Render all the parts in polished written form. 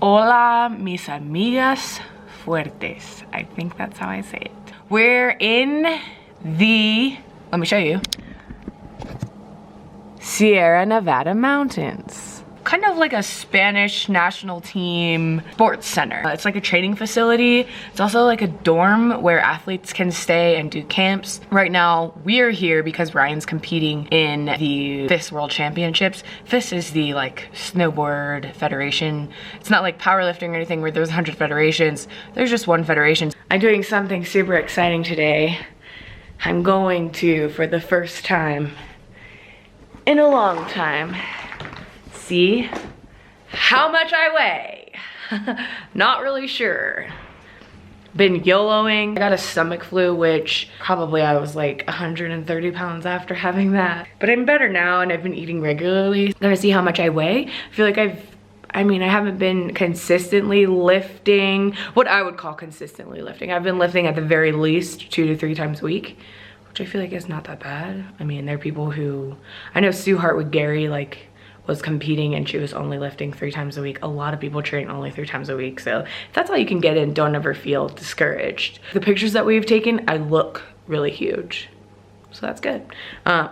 Hola, mis amigas fuertes. I think that's how I say it. We're in the, let me show you, Sierra Nevada mountains. Kind of like a Spanish national team sports center. It's like a training facility. It's also like a dorm where athletes can stay and do camps. Right now, we're here because Ryan's competing in the FIS World Championships. FIS is the like snowboard federation. It's not like powerlifting or anything where there's 100 federations. There's just one federation. I'm doing something super exciting today. I'm going to, for the first time in a long time, see how much I weigh. Not really sure. Been YOLOing. I got a stomach flu, which probably I was like 130 pounds after having that. But I'm better now and I've been eating regularly. I'm gonna see how much I weigh. I feel like I haven't been consistently lifting, what I would call consistently lifting. I've been lifting at the very least 2 to 3 times a week, which I feel like is not that bad. I mean, there are people who, I know Sue Hart with Gary, like, was competing and she was only lifting 3 times a week. A lot of people train only 3 times a week. So if that's all you can get in, don't ever feel discouraged. The pictures that we've taken, I look really huge. So that's good.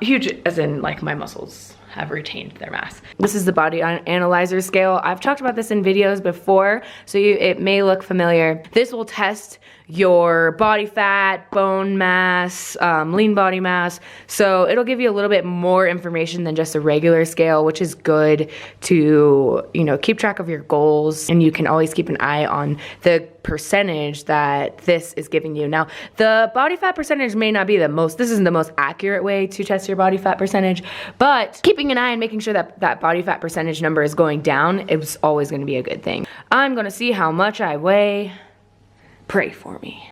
Huge as in like my muscles have retained their mass. This is the body analyzer scale. I've talked about this in videos before, so it may look familiar. This will test your body fat, bone mass, lean body mass. So it'll give you a little bit more information than just a regular scale, which is good to, you know, keep track of your goals. And you can always keep an eye on the percentage that this is giving you. Now, the body fat percentage may not be this isn't the most accurate way to test your body fat percentage, but keeping an eye and making sure that that body fat percentage number is going down, it's always gonna be a good thing. I'm gonna see how much I weigh. Pray for me.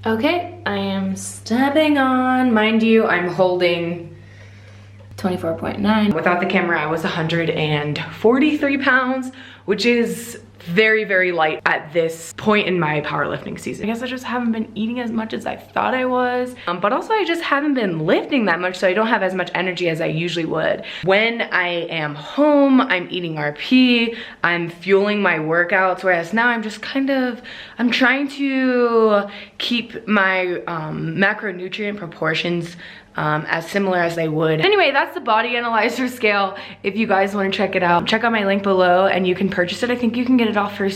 Okay, I am stepping on. Mind you, I'm holding 24.9. Without the camera, I was 143 pounds, which is very, very light at this point in my powerlifting season. I guess I just haven't been eating as much as I thought I was, but also I just haven't been lifting that much, so I don't have as much energy as I usually would. When I am home, I'm eating RP, I'm fueling my workouts, whereas now I'm just kind of, I'm trying to keep my macronutrient proportions as similar as they would. Anyway, that's the body analyzer scale. If you guys want to check it out, check out my link below and you can purchase it. I think you can get it off for you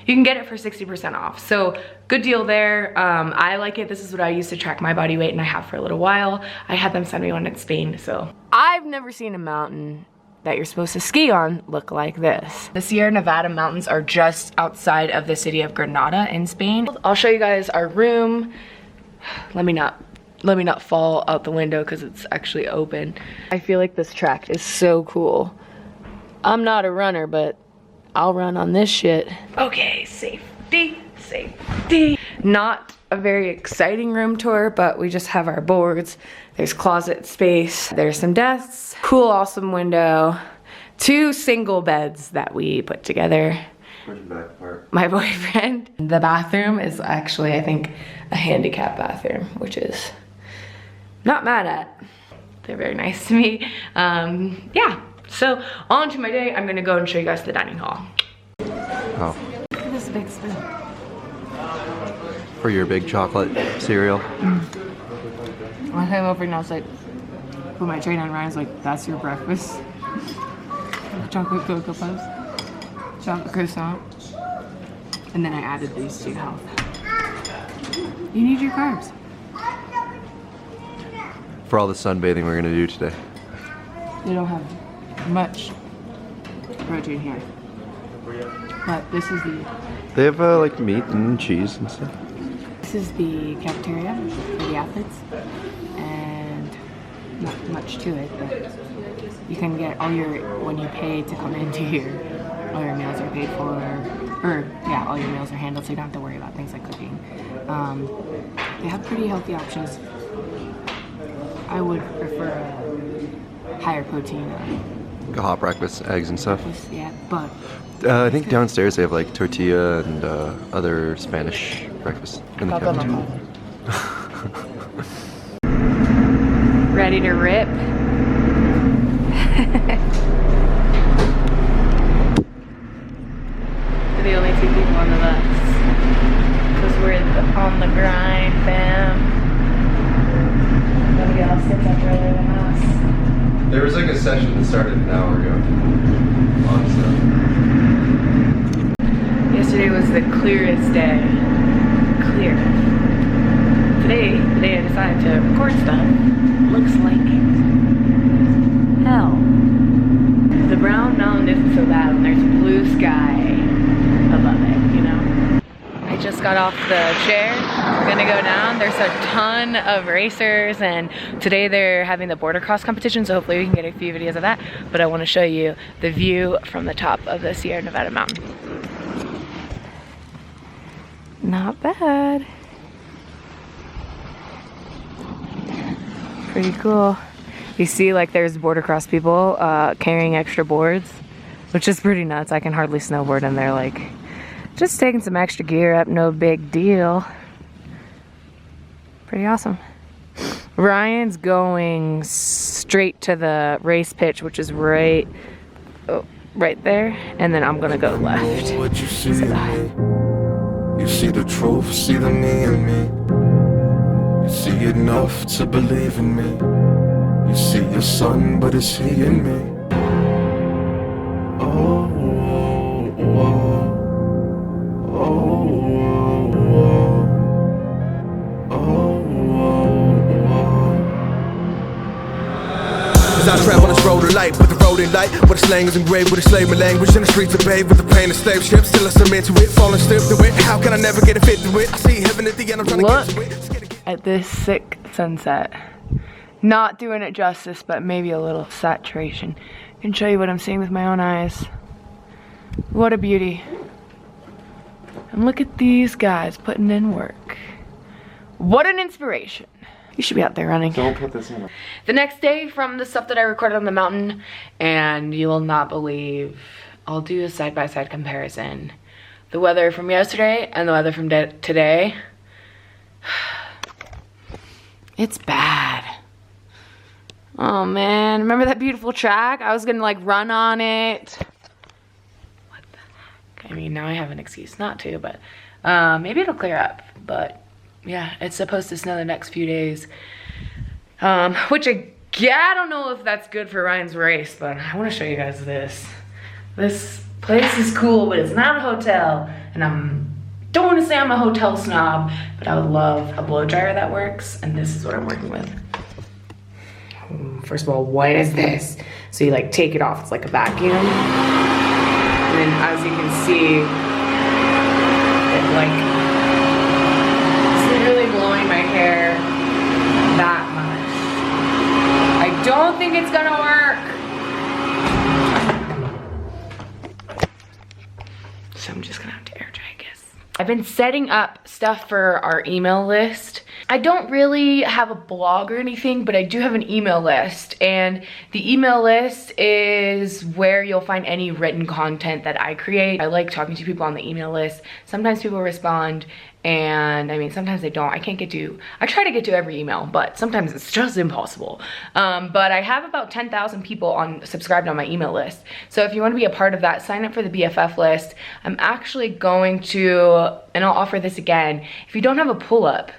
can get it for 60% off. So good deal there. I like it. This is what I use to track my body weight and I have for a little while. I had them send me one in Spain. So I've never seen a mountain that you're supposed to ski on look like this. The Sierra Nevada mountains are just outside of the city of Granada in Spain. I'll show you guys our room. Let me not fall out the window because it's actually open. I feel like this track is so cool. I'm not a runner, but I'll run on this shit. Okay, safety, safety. Not a very exciting room tour, but we just have our boards. There's closet space. There's some desks. Cool, awesome window. 2 single beds that we put together. Where's the back part? My boyfriend. The bathroom is actually, I think, a handicap bathroom, which is not mad at. They're very nice to me. Yeah, so on to my day. I'm gonna go and show you guys the dining hall. Oh. Look at this big spoon. For your big chocolate cereal. When I came over and I was like, put my tray down, Ryan's like, that's your breakfast? Chocolate Cocoa Puffs, chocolate croissant, and then I added these to health. You need your carbs. For all the sunbathing we're gonna do today. They don't have much protein here, but this is the... They have like meat and cheese and stuff. This is the cafeteria for the athletes, and not much to it, but you can get all your, when you pay to come into here, all your meals are paid for, or yeah, all your meals are handled, so you don't have to worry about things like cooking. They have pretty healthy options. I would prefer a higher protein. Like a hot breakfast, eggs and stuff. Yeah, but I think downstairs they have like tortilla and other Spanish breakfast in the cafeteria. Ready to rip? started an hour ago. Yesterday was the clearest day. Clear. Today, the day I decided to record stuff, looks like hell. The brown mountain isn't so bad when there's blue sky above it, you know? I just got off the chair. We're gonna go down. There's a ton of racers, and today they're having the border cross competition, so hopefully we can get a few videos of that. But I want to show you the view from the top of the Sierra Nevada mountain. Not bad. Pretty cool. You see, like, there's border cross people carrying extra boards, which is pretty nuts. I can hardly snowboard, and they're like, just taking some extra gear up, no big deal. Pretty awesome. Ryan's going straight to the race pitch, which is right there, and then I'm gonna go left. What you see in me, you see the truth, see the me in me. You see enough to believe in me. You see your son, but it's he in me. Oh, oh, oh. As I travel this road of life with the road in light, where the slang is engraved with the slavery language, in the streets of bathed with the pain of slave ships. Still I submit to it, falling stiff to it. How can I never get it fit to it? I see heaven at the end, I'm trying to get to it. At this sick sunset. Not doing it justice, but maybe a little saturation. I can show you what I'm seeing with my own eyes. What a beauty. And look at these guys putting in work. What an inspiration. You should be out there running. Don't put this in. The next day from the stuff that I recorded on the mountain, and you will not believe, I'll do a side-by-side comparison. The weather from yesterday and the weather from today. It's bad. Oh man, remember that beautiful track? I was gonna like run on it. What the heck? I mean, now I have an excuse not to, but maybe it'll clear up. But yeah, it's supposed to snow the next few days. Which I don't know if that's good for Ryan's race, but I wanna show you guys this. This place is cool, but it's not a hotel. And don't wanna say I'm a hotel snob, but I would love a blow dryer that works, and this is what I'm working with. First of all, what is this? So you like take it off, it's like a vacuum. And then as you can see, it like, it's really blowing my hair that much. I don't think it's gonna work. So I'm just gonna have to air dry, I guess. I've been setting up stuff for our email list. I don't really have a blog or anything, but I do have an email list, and the email list is where you'll find any written content that I create. I like talking to people on the email list. Sometimes people respond, and I mean, sometimes they don't. I try to get to every email, but sometimes it's just impossible. But I have about 10,000 people subscribed on my email list. So if you want to be a part of that, sign up for the BFF list. I'm actually going to, and I'll offer this again, if you don't have a pull-up,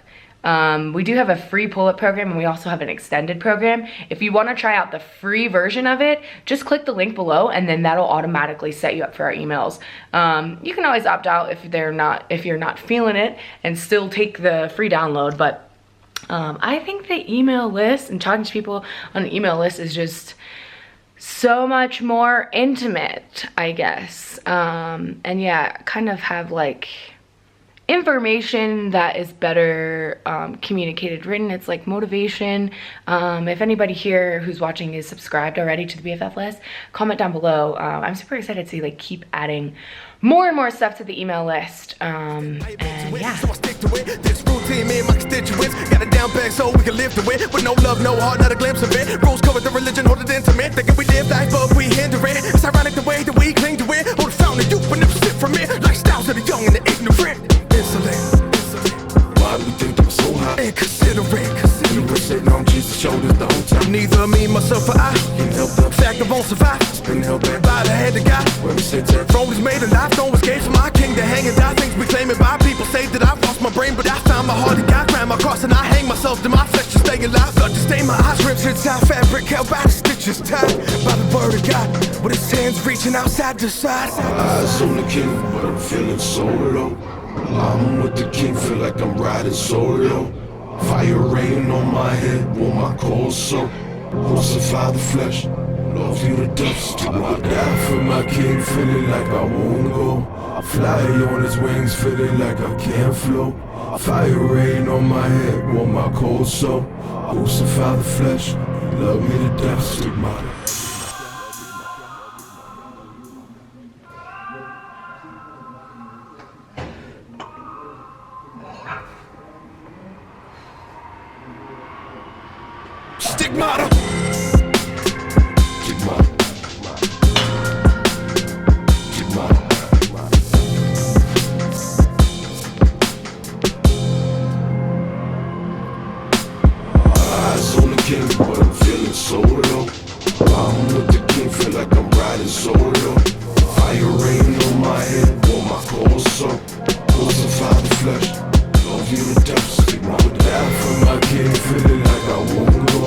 we do have a free pull-up program, and we also have an extended program. If you want to try out the free version of it, just click the link below, and then that'll automatically set you up for our emails. You can always opt out if you're not feeling it, and still take the free download. But I think the email list and talking to people on an email list is just so much more intimate, I guess. And yeah, kind of have like information that is better communicated written. It's like motivation. If anybody here who's watching is subscribed already to the BFF list, comment down below. I'm super excited to like keep adding more and more stuff to the email list. And yeah. This routine, me and my constituents got a down bag so we can live through it. With no love, no heart, not a glimpse of it. Rules cover the religion, hold it intimate. Thinking we live life, but we hinder it. It's ironic the way that we cling to it. Hold the fountain, you will never sit from it. Lifestyles of the young and the ignorant. Insolent. Why do we think I'm so high? Inconsiderate. You were sitting on Jesus' shoulders the whole time. Neither me, myself, or I can help the fact I won't survive. Been held back by the head of God. Where we sit there. Rome is made alive, no escape from my king to hang and die. Things we claiming by people say that I've lost my brain, but I found my heart and God, grab my my cross and I hang myself to my flesh to stay alive. Blood to stain my eyes, rips inside fabric, held by the stitches, tied by the word of God, with his hands reaching outside to side. Eyes on the king, but I'm feeling so low. I'm with the king, feel like I'm riding solo. Fire rain on my head, want my cold soul. Crucify the flesh, love you to death. Still I die for my king, feeling like I won't go. I fly on his wings, feeling like I can't flow. Fire rain on my head, want my cold soul. Crucify the flesh, love me to death. Stigmata. Stigmata. Eyes on the king, but I'm feeling so low. I'm with the king, feel like I'm riding solo. Fire rain on my head, want my cold soul. Crucify the flesh, love you to death. Stigmata. Die for my king, feeling like I won't go.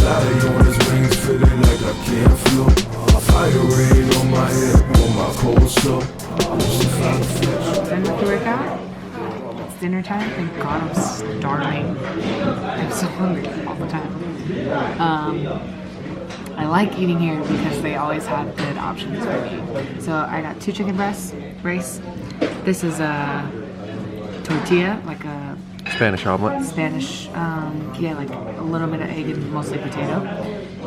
Fly on his wings, feeling like I can't flow. Fire rain on my head, want my cold soul. Crucify the flesh. Done with the workout? It's dinner time. Thank God I'm starving. I'm so hungry all the time. I like eating here because they always have good options for me. So I got 2 chicken breasts, rice. This is a tortilla, like a Spanish omelet. Spanish, yeah, like a little bit of egg and mostly potato.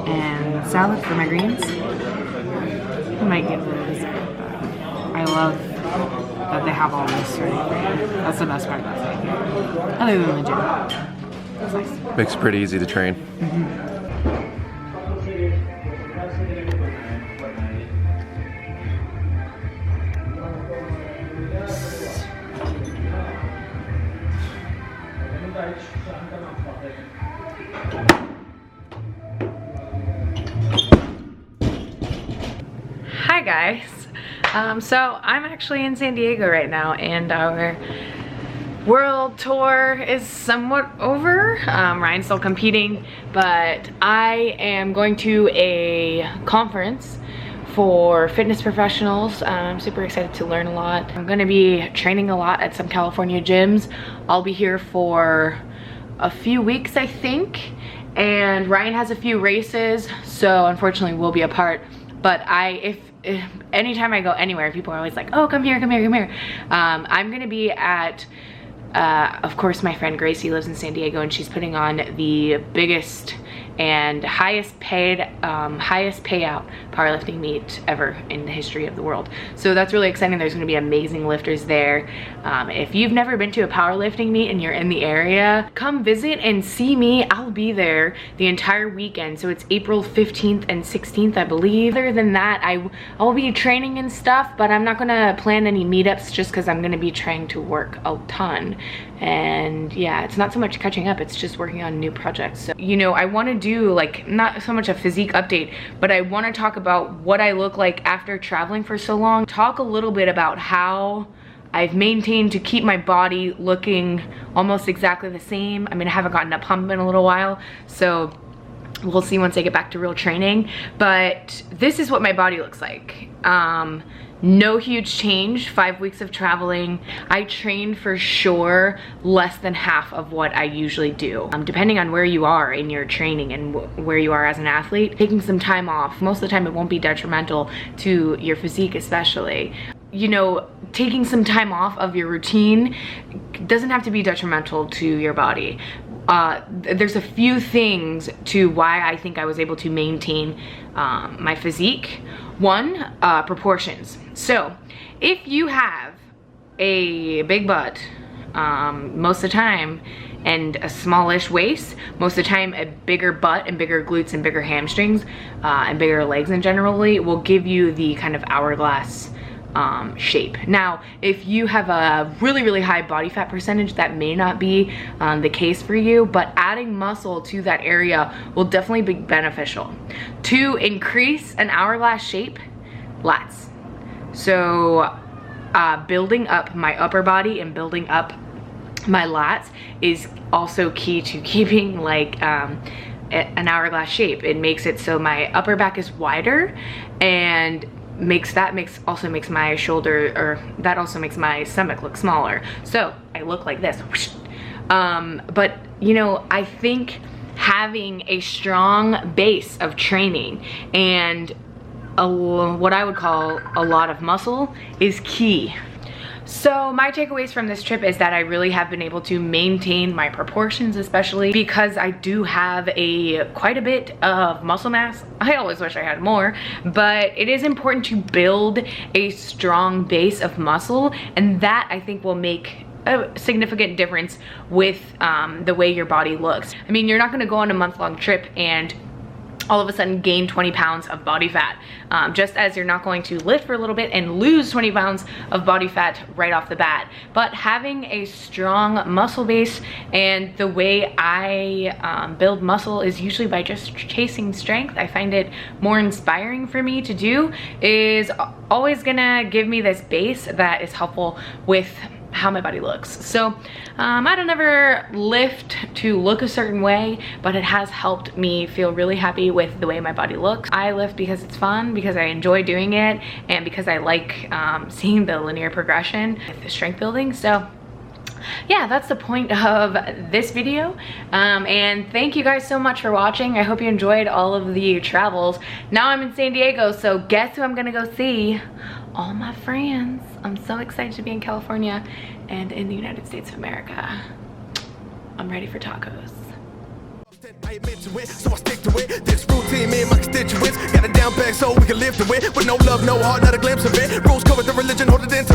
And salad for my greens. I might get a little dessert, but I love that they have all this ready for you. That's the best part about staying here. Other than the gym. It's nice. Makes it pretty easy to train. Hi guys. So I'm actually in San Diego right now, and our world tour is somewhat over. Ryan's still competing, but I am going to a conference for fitness professionals. I'm super excited to learn a lot. I'm gonna be training a lot at some California gyms. I'll be here for a few weeks, I think, and Ryan has a few races, so unfortunately we'll be apart. But if anytime I go anywhere, people are always like, oh, come here, come here, come here. I'm gonna be at, of course, my friend Gracie lives in San Diego, and she's putting on the biggest and highest payout powerlifting meet ever in the history of the world. So that's really exciting. There's gonna be amazing lifters there. If you've never been to a powerlifting meet and you're in the area, come visit and see me. I'll be there the entire weekend. So it's April 15th and 16th, I believe. Other than that, I'll be training and stuff, but I'm not gonna plan any meetups just because I'm gonna be trying to work a ton. And yeah, it's not so much catching up, it's just working on new projects. So, you know, I wanna do like, not so much a physique update, but I wanna talk about what I look like after traveling for so long. Talk a little bit about how I've maintained to keep my body looking almost exactly the same. I mean, I haven't gotten a pump in a little while, so we'll see once I get back to real training. But this is what my body looks like. No huge change, 5 weeks of traveling. I trained for sure less than half of what I usually do. Depending on where you are in your training and where you are as an athlete, taking some time off, most of the time it won't be detrimental to your physique especially. You know, taking some time off of your routine doesn't have to be detrimental to your body. There's a few things to why I think I was able to maintain my physique. One, proportions. So if you have a big butt most of the time and a smallish waist, most of the time a bigger butt and bigger glutes and bigger hamstrings and bigger legs in generally will give you the kind of hourglass shape. Now, if you have a really high body fat percentage, that may not be the case for you, but adding muscle to that area will definitely be beneficial. To increase an hourglass shape, lats. So building up my upper body and building up my lats is also key to keeping like an hourglass shape. It makes it so my upper back is wider, and also makes my shoulder, or that also makes my stomach look smaller. So I look like this. But you know, I think having a strong base of training and what I would call a lot of muscle is key. So my takeaways from this trip is that I really have been able to maintain my proportions, especially because I do have quite a bit of muscle mass. I always wish I had more, but it is important to build a strong base of muscle, and that I think will make a significant difference with the way your body looks. I mean, you're not gonna go on a month-long trip and all of a sudden gain 20 pounds of body fat, just as you're not going to lift for a little bit and lose 20 pounds of body fat right off the bat. But having a strong muscle base, and the way I build muscle is usually by just chasing strength. I find it more inspiring for me to do, is always gonna give me this base that is helpful with how my body looks. So I don't ever lift to look a certain way, but it has helped me feel really happy with the way my body looks. I lift because it's fun, because I enjoy doing it, and because I like seeing the linear progression with the strength building. So yeah, that's the point of this video, and thank you guys so much for watching. I hope you enjoyed all of the travels. Now I'm in San Diego, so guess who I'm gonna go see? All my friends. I'm so excited to be in California and in the United States of America. I'm ready for tacos. I admit to it, so I stick to it. This routine, me and my constituents got it down back so we can live to it. With no love, no heart, not a glimpse of it. Rose colored the religion, hold it into